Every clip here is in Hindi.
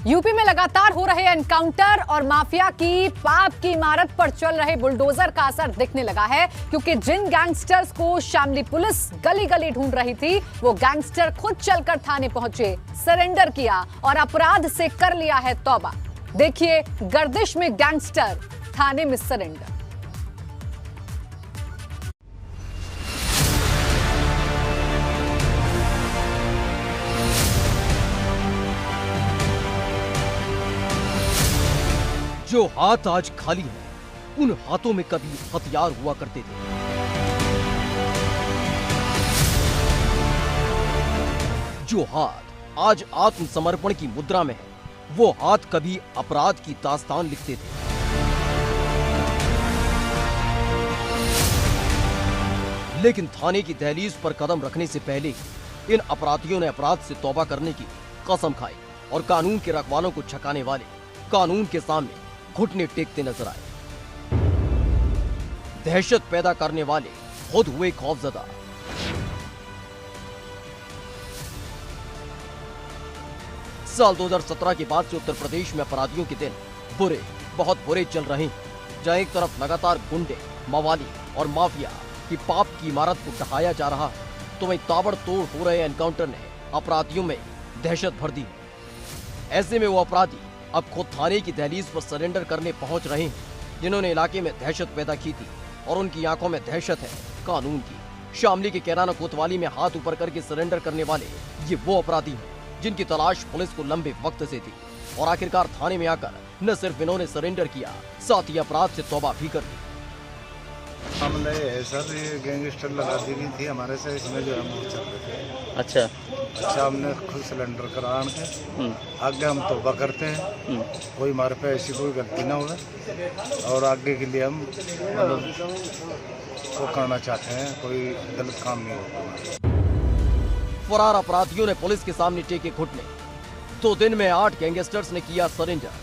यूपी में लगातार हो रहे एनकाउंटर और माफिया की पाप की इमारत पर चल रहे बुलडोजर का असर दिखने लगा है, क्योंकि जिन गैंगस्टर्स को शामली पुलिस गली गली ढूंढ रही थी, वो गैंगस्टर खुद चलकर थाने पहुंचे, सरेंडर किया और अपराध से कर लिया है तौबा। देखिए गर्दिश में गैंगस्टर, थाने में सरेंडर। जो हाथ आज खाली हैं, उन हाथों में कभी हथियार हुआ करते थे। जो हाथ आज आत्मसमर्पण की मुद्रा में है, वो हाथ कभी अपराध की दास्तान लिखते थे। लेकिन थाने की दहलीज पर कदम रखने से पहले इन अपराधियों ने अपराध से तौबा करने की कसम खाई और कानून के रखवालों को छकाने वाले कानून के सामने घुटने टेकते नजर आए। दहशत पैदा करने वाले खुद हुए खौफजदा। साल 2017 के बाद से उत्तर प्रदेश में अपराधियों के दिन बुरे, बहुत बुरे चल रहे हैं। जहां एक तरफ लगातार गुंडे, मवाली और माफिया की पाप की इमारत को ढहाया जा रहा है, तो वहीं ताबड़तोड़ हो रहे एनकाउंटर ने अपराधियों में दहशत भर दी है। ऐसे में वो अपराधी अब खुद थाने की दहलीज पर सरेंडर करने पहुंच रहे हैं, जिन्होंने इलाके में दहशत पैदा की थी और उनकी आंखों में दहशत है कानून की। शामली के कैराना कोतवाली में हाथ ऊपर करके सरेंडर करने वाले ये वो अपराधी हैं जिनकी तलाश पुलिस को लंबे वक्त से थी और आखिरकार थाने में आकर न सिर्फ इन्होंने सरेंडर किया, साथ ही अपराध से तौबा भी कर ली। मामला ये है सर, ये गैंगस्टर लगा दी गई थी हमारे से, इसमें जो हम चल रहे थे। अच्छा, हमने खुद सिलेंडर करान के आगे हम तौबा करते हैं, कोई हमारे पे ऐसी कोई गलती ना हो और आगे के लिए हम मतलब वो करना चाहते हैं, कोई गलत काम नहीं होगा। फरार अपराधियों ने पुलिस के सामने टेके घुटने। 2 दिन में 8 गैंगस्टर्स ने किया सरेंडर।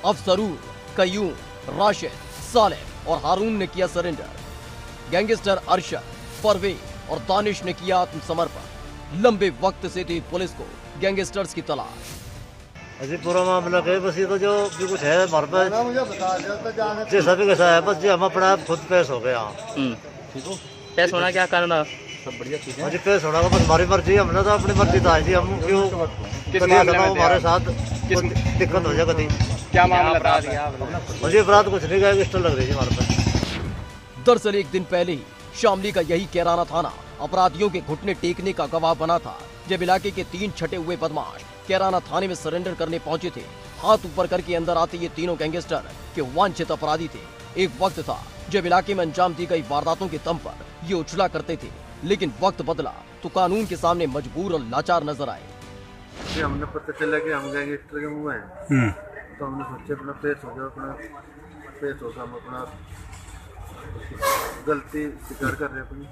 अफसरूर, कयूम, राशिद, सालेह और हारून ने किया सरेंडर। गैंगस्टर अरशद, परवेज और दानिश ने किया आत्मसमर्पण। लंबे वक्त से थी पुलिस को गैंगस्टर्स की तलाश। अजी पूरा मामला है, बस ये तो जो भी कुछ है हमारे पास जैसा भी कैसा है, बस जी हम अपना खुद पेश हो गए। ठीक हो, पेश होना क्या कारण है? सब बढ़िया चीज है। पेश होना बस हमारी मर्जी, हमने तो अपनी मर्जी था जी, हम क्यों हमारे साथ दिक्कत हो जाए कभी। क्या मामला? मुझे अपराध कुछ नहीं, गैंगस्टर लग रही है हमारे पास। दरअसल एक दिन पहले ही शामली का यही कैराना थाना अपराधियों के घुटने टेकने का गवाह बना था, जब इलाके के 3 छठे हुए बदमाश कैराना थाने में सरेंडर करने पहुंचे थे। हाथ ऊपर करके अंदर आते ये तीनों गैंगस्टर के वांछित अपराधी थे। एक वक्त था जब इलाके में अंजाम दी गई वारदातों के दम पर ये उछला करते थे, लेकिन वक्त बदला तो कानून के सामने मजबूर और लाचार नजर आए। हमने पता चला कि हम गैंगस्टर के मुँह हैं, तो हमने सोचा अपना पेश हो जाओ, अपना पेश होगा, हम अपना गलती स्वीकार कर रहे अपनी।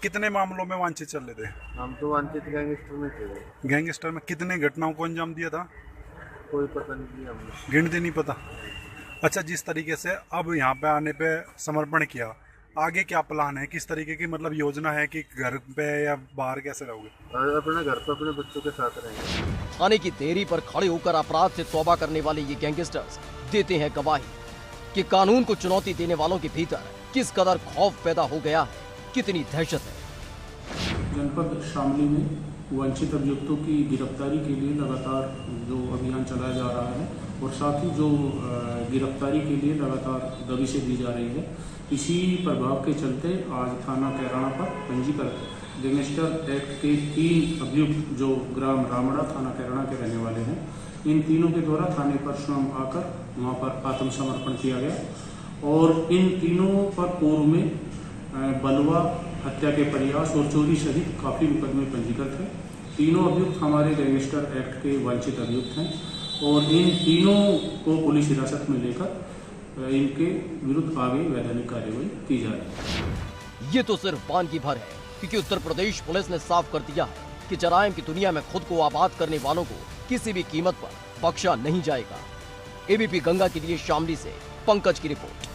कितने मामलों में वांछित चल रहे थे? हम तो वांछित गैंगस्टर में थे। गैंगस्टर में कितने घटनाओं को अंजाम दिया था? कोई पता नहीं दिया हमने, गिनती नहीं पता। अच्छा, जिस तरीके से अब यहाँ पे आने पे समर्पण किया, आगे क्या प्लान है? किस तरीके की मतलब योजना है कि घर पे या बाहर कैसे रहोगे? अपने घर पे अपने बच्चों के साथ रहेंगे। थाने की देरी पर खड़े होकर अपराध से तौबा करने वाले ये गैंगस्टर्स देते हैं गवाही कि कानून को चुनौती देने वालों के भीतर किस कदर खौफ पैदा हो गया है, कितनी दहशत है। जनपद शामली में वांछित अभियुक्तों की गिरफ्तारी के लिए लगातार जो अभियान चलाया जा रहा है और साथ ही जो गिरफ्तारी के लिए लगातार दबिशें दी जा रही है, इसी प्रभाव के चलते आज थाना कैराना पर पंजीकृत गैंगस्टर एक्ट के 3 अभियुक्त जो ग्राम रामड़ा थाना कैराना के रहने वाले हैं, इन तीनों के द्वारा थाने पर स्वयं आकर वहां पर आत्मसमर्पण किया गया और इन तीनों पर पूर्व में बलवा, हत्या के प्रयास और चोरी सहित काफी मुकदमे पंजीकृत हैं। तीनों अभियुक्त हमारे गैंगस्टर एक्ट के वांछित अभियुक्त हैं और इन तीनों को पुलिस हिरासत में लेकर इनके विरुद्ध आगे वैधानिक कार्यवाही की जा रही है। ये तो सिर्फ पान की भर है, क्योंकि उत्तर प्रदेश पुलिस ने साफ कर दिया है कि जराइम की दुनिया में खुद को आबाद करने वालों को किसी भी कीमत पर बख्शा नहीं जाएगा। एबीपी गंगा के लिए शामली से पंकज की रिपोर्ट।